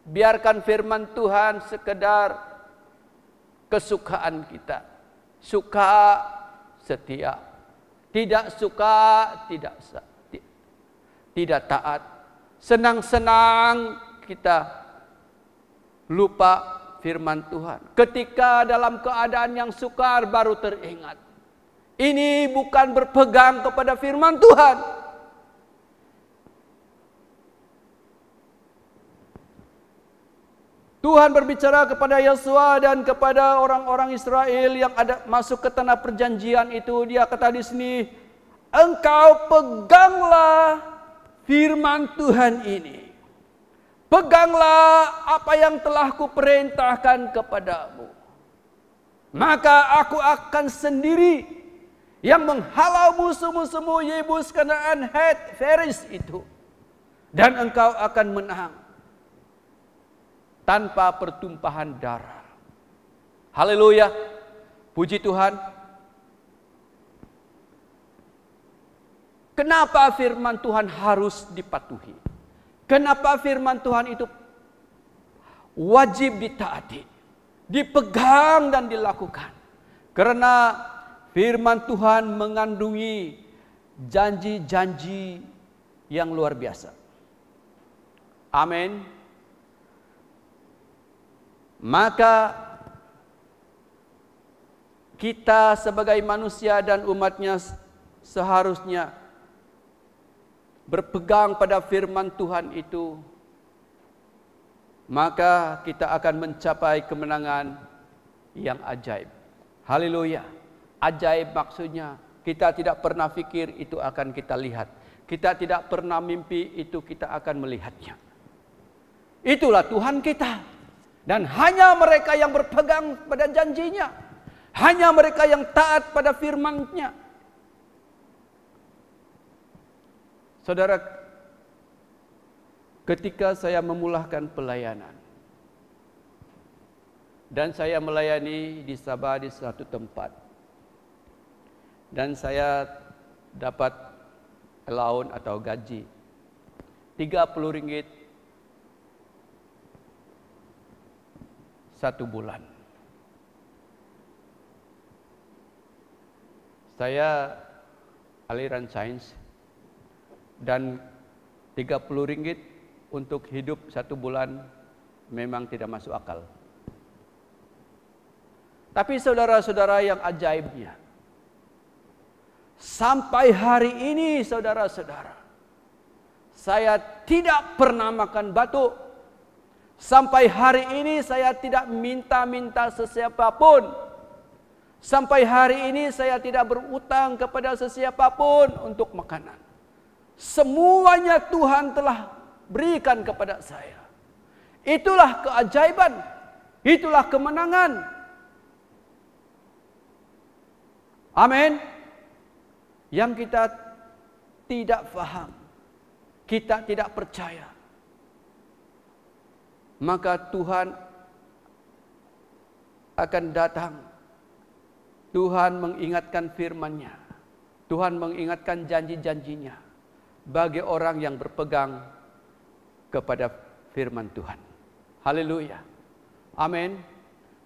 Speaker 1: biarkan firman Tuhan sekedar kesukaan kita. Suka, setia. Tidak suka, tidak taat. Senang-senang kita lupa firman Tuhan. Ketika dalam keadaan yang sukar baru teringat. Ini bukan berpegang kepada firman Tuhan. Tuhan berbicara kepada Yosua dan kepada orang-orang Israel yang ada masuk ke tanah perjanjian itu. Dia kata di sini, engkau peganglah firman Tuhan ini. Peganglah apa yang telah kuperintahkan kepadamu. Maka aku akan sendiri yang menghalau musuh-musuhmu Yebus, Kanaan, Het, Feris itu. Dan engkau akan menang tanpa pertumpahan darah. Haleluya. Puji Tuhan. Kenapa firman Tuhan harus dipatuhi? Kenapa firman Tuhan itu wajib ditaati, dipegang dan dilakukan? Karena firman Tuhan mengandungi janji-janji yang luar biasa. Amin. Maka kita sebagai manusia dan umatnya seharusnya berpegang pada firman Tuhan itu. Maka kita akan mencapai kemenangan yang ajaib. Haleluya. Ajaib maksudnya kita tidak pernah pikir itu akan kita lihat. Kita tidak pernah mimpi itu kita akan melihatnya. Itulah Tuhan kita. Dan hanya mereka yang berpegang pada janjinya. Hanya mereka yang taat pada firman-Nya. Saudara, ketika saya memulahkan pelayanan. Dan saya melayani di Sabah di satu tempat. Dan saya dapat allowance atau gaji Rp30 1 bulan. Saya aliran sains dan Rp30 untuk hidup 1 bulan memang tidak masuk akal. Tapi saudara-saudara yang ajaibnya, sampai hari ini saudara-saudara, saya tidak pernah makan batu. Sampai hari ini saya tidak minta-minta sesiapapun. Sampai hari ini saya tidak berutang kepada sesiapapun untuk makanan. Semuanya Tuhan telah berikan kepada saya. Itulah keajaiban, itulah kemenangan. Amin. Yang kita tidak faham, kita tidak percaya, maka Tuhan akan datang. Tuhan mengingatkan firman-Nya, Tuhan mengingatkan janji-janjinya bagi orang yang berpegang kepada firman Tuhan. Haleluya. Amin.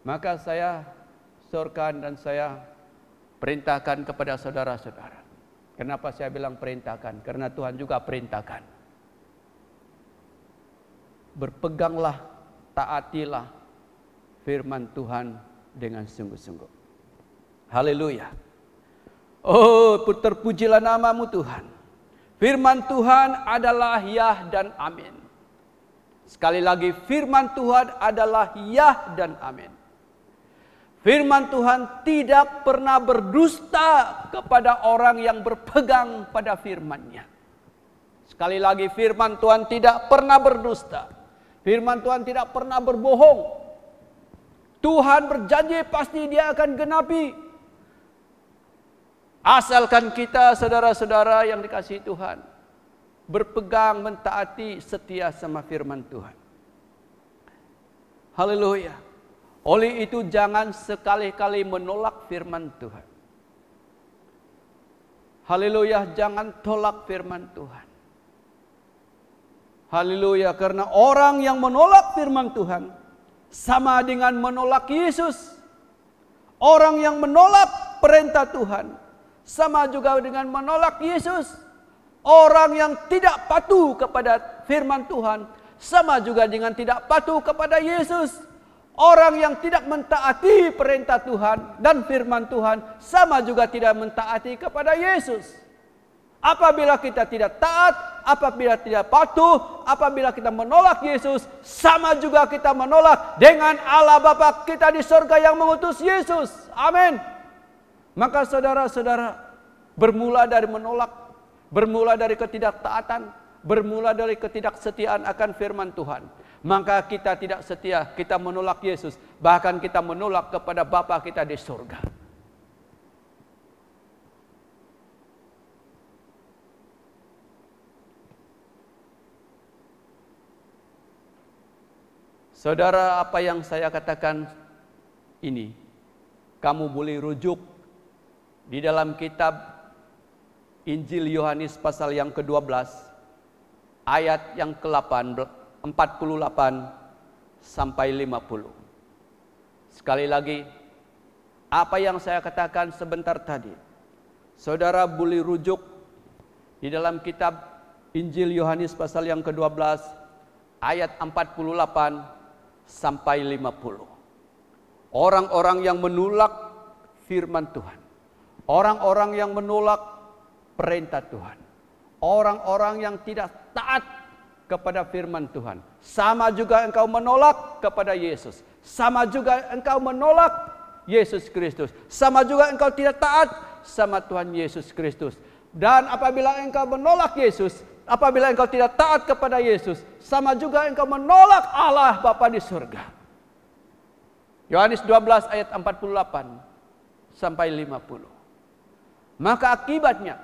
Speaker 1: Maka saya sorkan dan saya perintahkan kepada saudara-saudara. Kenapa saya bilang perintahkan? Karena Tuhan juga perintahkan. Berpeganglah, taatilah firman Tuhan dengan sungguh-sungguh. Haleluya. Oh, terpujilah namamu Tuhan. Firman Tuhan adalah ya dan amin. Sekali lagi, firman Tuhan adalah ya dan amin. Firman Tuhan tidak pernah berdusta kepada orang yang berpegang pada firman-Nya. Sekali lagi, firman Tuhan tidak pernah berdusta. Firman Tuhan tidak pernah berbohong. Tuhan berjanji pasti Dia akan genapi. Asalkan kita, saudara-saudara yang dikasihi Tuhan, berpegang, mentaati, setia sama firman Tuhan. Haleluya. Oleh itu jangan sekali-kali menolak firman Tuhan. Haleluya, jangan tolak firman Tuhan. Haleluya, karena orang yang menolak firman Tuhan sama dengan menolak Yesus. Orang yang menolak perintah Tuhan sama juga dengan menolak Yesus. Orang yang tidak patuh kepada firman Tuhan sama juga dengan tidak patuh kepada Yesus. Orang yang tidak mentaati perintah Tuhan dan firman Tuhan sama juga tidak mentaati kepada Yesus. Apabila kita tidak taat, apabila tidak patuh, apabila kita menolak Yesus, sama juga kita menolak dengan Allah Bapa kita di surga yang mengutus Yesus. Amin. Maka saudara-saudara, bermula dari menolak, bermula dari ketidaktaatan, bermula dari ketidaksetiaan akan firman Tuhan, maka kita tidak setia, kita menolak Yesus, bahkan kita menolak kepada Bapa kita di surga. Saudara, apa yang saya katakan ini, kamu boleh rujuk di dalam kitab Injil Yohanes pasal yang ke-12, ayat yang ke-8, 48 sampai 50. Sekali lagi, apa yang saya katakan sebentar tadi, saudara boleh rujuk di dalam kitab Injil Yohanes pasal yang ke-12, ayat 48 sampai 50. Orang-orang yang menolak firman Tuhan, orang-orang yang menolak perintah Tuhan, orang-orang yang tidak taat kepada firman Tuhan, sama juga engkau menolak kepada Yesus, sama juga engkau menolak Yesus Kristus, sama juga engkau tidak taat sama Tuhan Yesus Kristus. Dan apabila engkau menolak Yesus, apabila engkau tidak taat kepada Yesus, sama juga engkau menolak Allah Bapa di surga. Yohanes 12 ayat 48 sampai 50. Maka akibatnya,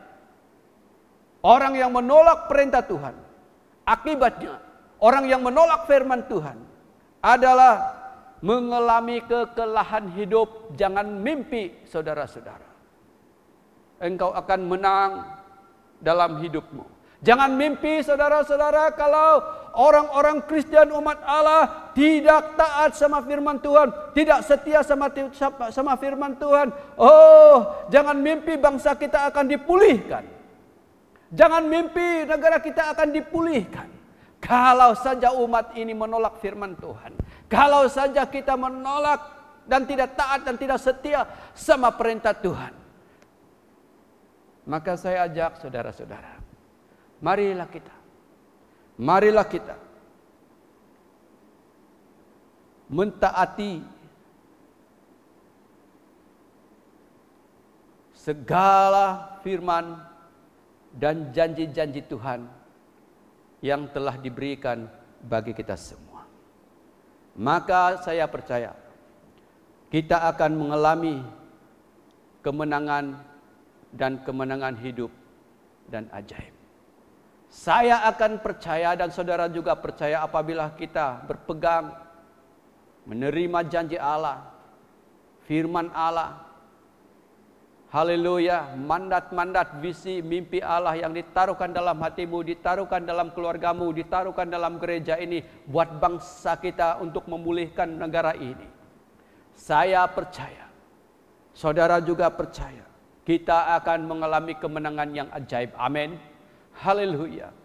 Speaker 1: orang yang menolak perintah Tuhan, akibatnya orang yang menolak firman Tuhan adalah mengalami kekalahan hidup. Jangan mimpi, saudara-saudara, engkau akan menang dalam hidupmu. Jangan mimpi, saudara-saudara, kalau orang-orang Kristen umat Allah tidak taat sama firman Tuhan, tidak setia sama firman Tuhan. Oh, jangan mimpi bangsa kita akan dipulihkan. Jangan mimpi negara kita akan dipulihkan. Kalau saja umat ini menolak firman Tuhan, kalau saja kita menolak dan tidak taat dan tidak setia sama perintah Tuhan, maka saya ajak saudara-saudara, marilah kita mentaati segala firman dan janji-janji Tuhan yang telah diberikan bagi kita semua. Maka saya percaya kita akan mengalami kemenangan dan kemenangan hidup dan ajaib. Saya akan percaya dan saudara juga percaya apabila kita berpegang menerima janji Allah, firman Allah, haleluya, mandat-mandat, visi, mimpi Allah yang ditaruhkan dalam hatimu, ditaruhkan dalam keluargamu, ditaruhkan dalam gereja ini buat bangsa kita untuk memulihkan negara ini. Saya percaya, saudara juga percaya, kita akan mengalami kemenangan yang ajaib. Amin. Haleluya.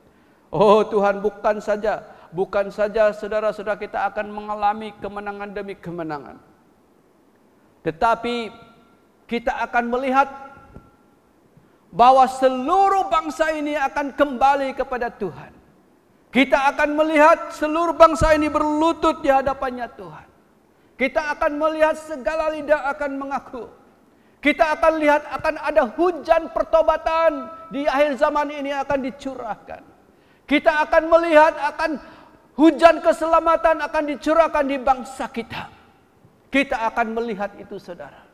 Speaker 1: Oh Tuhan, bukan saja saudara-saudara kita akan mengalami kemenangan demi kemenangan, tetapi kita akan melihat bahwa seluruh bangsa ini akan kembali kepada Tuhan. Kita akan melihat seluruh bangsa ini berlutut di hadapannya Tuhan. Kita akan melihat segala lidah akan mengaku. Kita akan lihat akan ada hujan pertobatan di akhir zaman ini akan dicurahkan. Kita akan melihat akan hujan keselamatan akan dicurahkan di bangsa kita. Kita akan melihat itu saudara.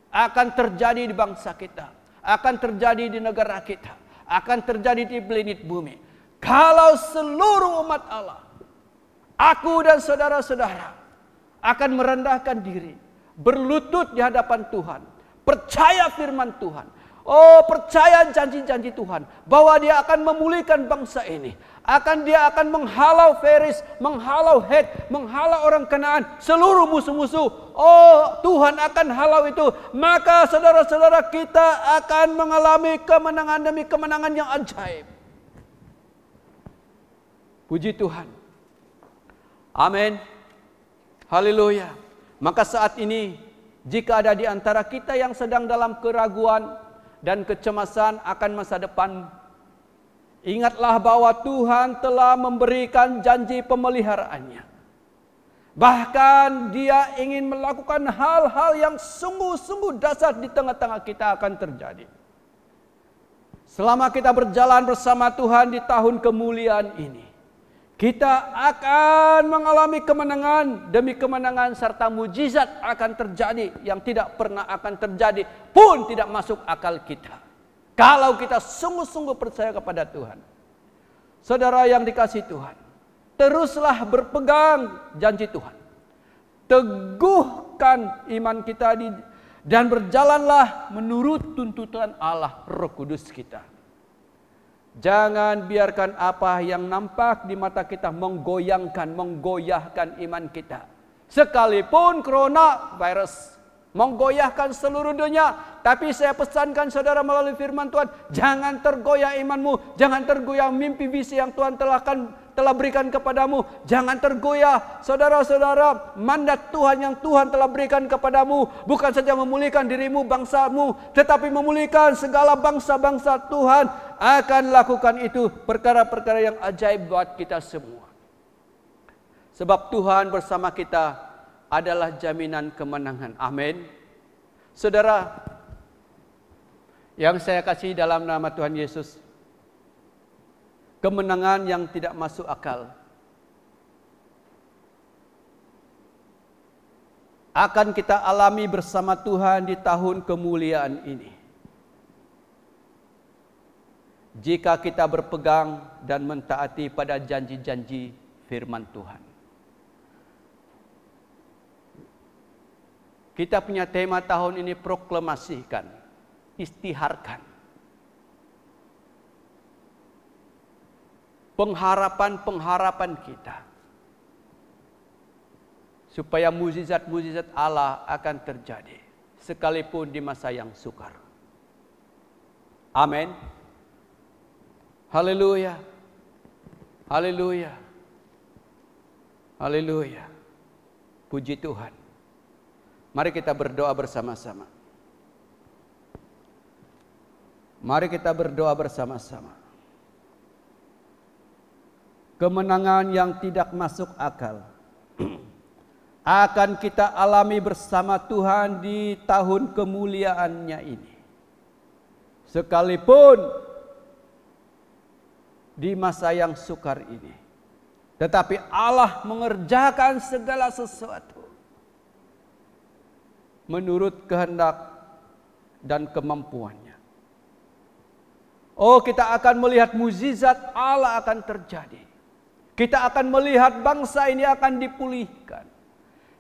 Speaker 1: Akan terjadi di bangsa kita. Akan terjadi di negara kita. Akan terjadi di planet bumi. Kalau seluruh umat Allah, aku dan saudara-saudara akan merendahkan diri, berlutut di hadapan Tuhan, percaya firman Tuhan, percaya janji-janji Tuhan, bahwa Dia akan memulihkan bangsa ini, Dia akan menghalau Feris, menghalau Het, menghalau orang Kanaan, seluruh musuh-musuh. Tuhan akan halau itu. Maka saudara-saudara kita akan mengalami kemenangan demi kemenangan yang ajaib. Puji Tuhan. Amin. Haleluya. Maka saat ini, jika ada di antara kita yang sedang dalam keraguan dan kecemasan akan masa depan, ingatlah bahwa Tuhan telah memberikan janji pemeliharaannya. Bahkan Dia ingin melakukan hal-hal yang sungguh-sungguh dahsyat di tengah-tengah kita akan terjadi. Selama kita berjalan bersama Tuhan di tahun kemuliaan ini, kita akan mengalami kemenangan demi kemenangan serta mujizat akan terjadi yang tidak pernah akan terjadi pun tidak masuk akal kita. Kalau kita sungguh-sungguh percaya kepada Tuhan. Saudara yang dikasihi Tuhan, teruslah berpegang janji Tuhan. Teguhkan iman kita dan berjalanlah menurut tuntutan Allah Roh Kudus kita. Jangan biarkan apa yang nampak di mata kita menggoyahkan iman kita. Sekalipun coronavirus menggoyahkan seluruh dunia, tapi saya pesankan saudara melalui firman Tuhan, jangan tergoyah imanmu, jangan tergoyah mimpi visi yang Tuhan telah berikan kepadamu, jangan tergoyah saudara-saudara mandat Tuhan yang Tuhan telah berikan kepadamu, bukan saja memulihkan dirimu, bangsamu, tetapi memulihkan segala bangsa-bangsa. Tuhan akan lakukan itu, perkara-perkara yang ajaib buat kita semua. Sebab Tuhan bersama kita adalah jaminan kemenangan. Amin. Saudara yang saya kasih dalam nama Tuhan Yesus, kemenangan yang tidak masuk akal akan kita alami bersama Tuhan di tahun kemuliaan ini. Jika kita berpegang dan mentaati pada janji-janji firman Tuhan. Kita punya tema tahun ini, proklamasikan, istiharkan. Pengharapan-pengharapan kita. Supaya mujizat-mujizat Allah akan terjadi. Sekalipun di masa yang sukar. Amin. Haleluya. Haleluya. Haleluya. Puji Tuhan. Mari kita berdoa bersama-sama. Mari kita berdoa bersama-sama. Kemenangan yang tidak masuk akal akan kita alami bersama Tuhan di tahun kemuliaannya ini. Sekalipun di masa yang sukar ini. Tetapi Allah mengerjakan segala sesuatu menurut kehendak dan kemampuannya. Oh, kita akan melihat mukjizat Allah akan terjadi. Kita akan melihat bangsa ini akan dipulihkan.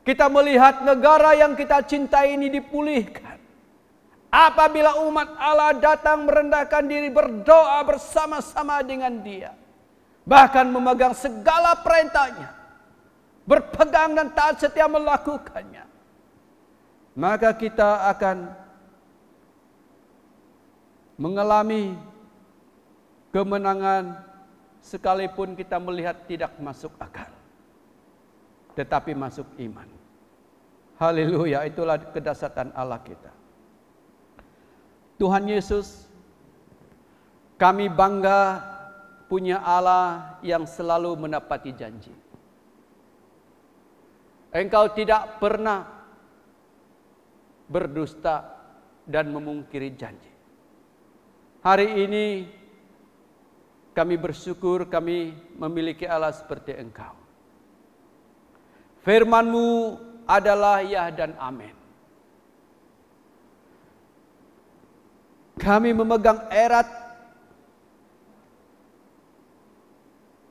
Speaker 1: Kita melihat negara yang kita cintai ini dipulihkan. Apabila umat Allah datang merendahkan diri, berdoa bersama-sama dengan Dia, bahkan memegang segala perintahnya, berpegang dan taat setia melakukannya, maka kita akan mengalami kemenangan sekalipun kita melihat tidak masuk akal, tetapi masuk iman. Haleluya, itulah kedahsyatan Allah kita. Tuhan Yesus, kami bangga punya Allah yang selalu menepati janji. Engkau tidak pernah berdusta dan memungkiri janji. Hari ini kami bersyukur kami memiliki Allah seperti Engkau. Firman-Mu adalah ya dan amin. Kami memegang erat,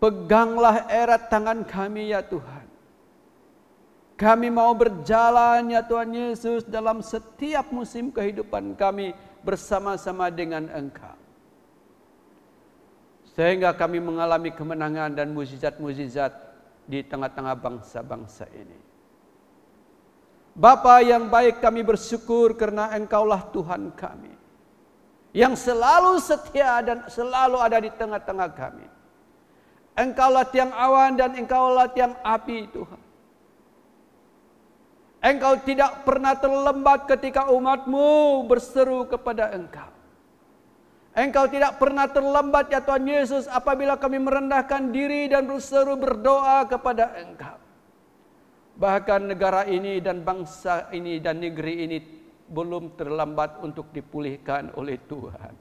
Speaker 1: peganglah erat tangan kami ya Tuhan. Kami mau berjalan ya Tuhan Yesus dalam setiap musim kehidupan kami bersama-sama dengan Engkau. Sehingga kami mengalami kemenangan dan mukjizat-mukjizat di tengah-tengah bangsa-bangsa ini. Bapa yang baik, kami bersyukur karena Engkaulah Tuhan kami, yang selalu setia dan selalu ada di tengah-tengah kami. Engkaulah tiang awan dan Engkaulah tiang api Tuhan. Engkau tidak pernah terlambat ketika umat-Mu berseru kepada Engkau. Engkau tidak pernah terlambat ya Tuhan Yesus apabila kami merendahkan diri dan berseru berdoa kepada Engkau. Bahkan negara ini dan bangsa ini dan negeri ini belum terlambat untuk dipulihkan oleh Tuhan.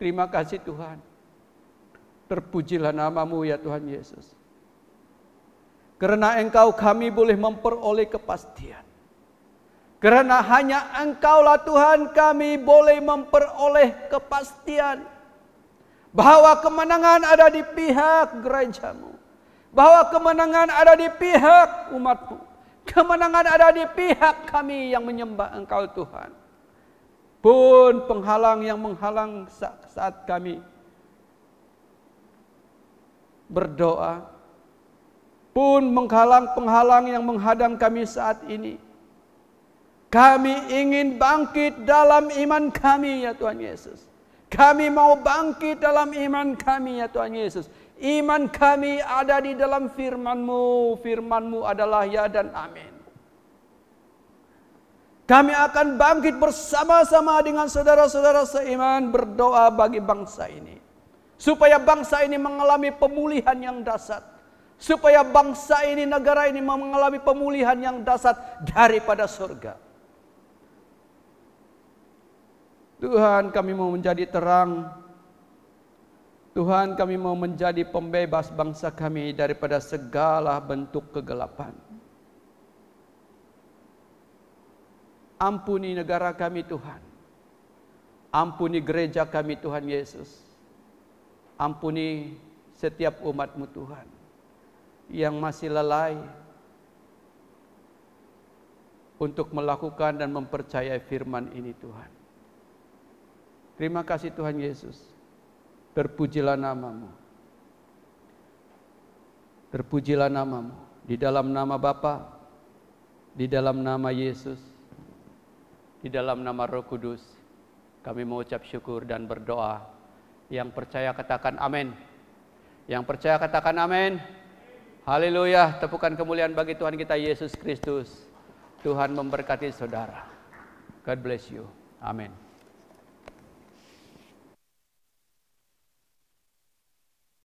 Speaker 1: Terima kasih Tuhan. Terpujilah nama-Mu ya Tuhan Yesus. Karena Engkau kami boleh memperoleh kepastian. Karena hanya Engkaulah Tuhan kami boleh memperoleh kepastian bahwa kemenangan ada di pihak gereja-Mu, bahwa kemenangan ada di pihak umat-Mu, kemenangan ada di pihak kami yang menyembah Engkau Tuhan. Pun penghalang yang menghalang saat kami berdoa, pun penghalang yang menghadang kami saat ini, kami ingin bangkit dalam iman kami ya Tuhan Yesus. Kami mau bangkit dalam iman kami ya Tuhan Yesus. Iman kami ada di dalam firman-Mu. Firman-Mu adalah ya dan amin. Kami akan bangkit bersama-sama dengan saudara-saudara seiman berdoa bagi bangsa ini. Supaya bangsa ini mengalami pemulihan yang dahsyat. Supaya bangsa ini, negara ini mengalami pemulihan yang dahsyat daripada surga. Tuhan, kami mau menjadi terang. Tuhan, kami mau menjadi pembebas bangsa kami daripada segala bentuk kegelapan. Ampuni negara kami Tuhan. Ampuni gereja kami Tuhan Yesus. Ampuni setiap umat-Mu Tuhan yang masih lalai untuk melakukan dan mempercayai firman ini Tuhan. Terima kasih Tuhan Yesus. Terpujilah nama-Mu. Terpujilah nama-Mu. Di dalam nama Bapa, di dalam nama Yesus, di dalam nama Roh Kudus, kami mengucap syukur dan berdoa. Yang percaya katakan amin. Yang percaya katakan amin. Haleluya. Tepukan kemuliaan bagi Tuhan kita Yesus Kristus. Tuhan memberkati saudara. God bless you. Amin.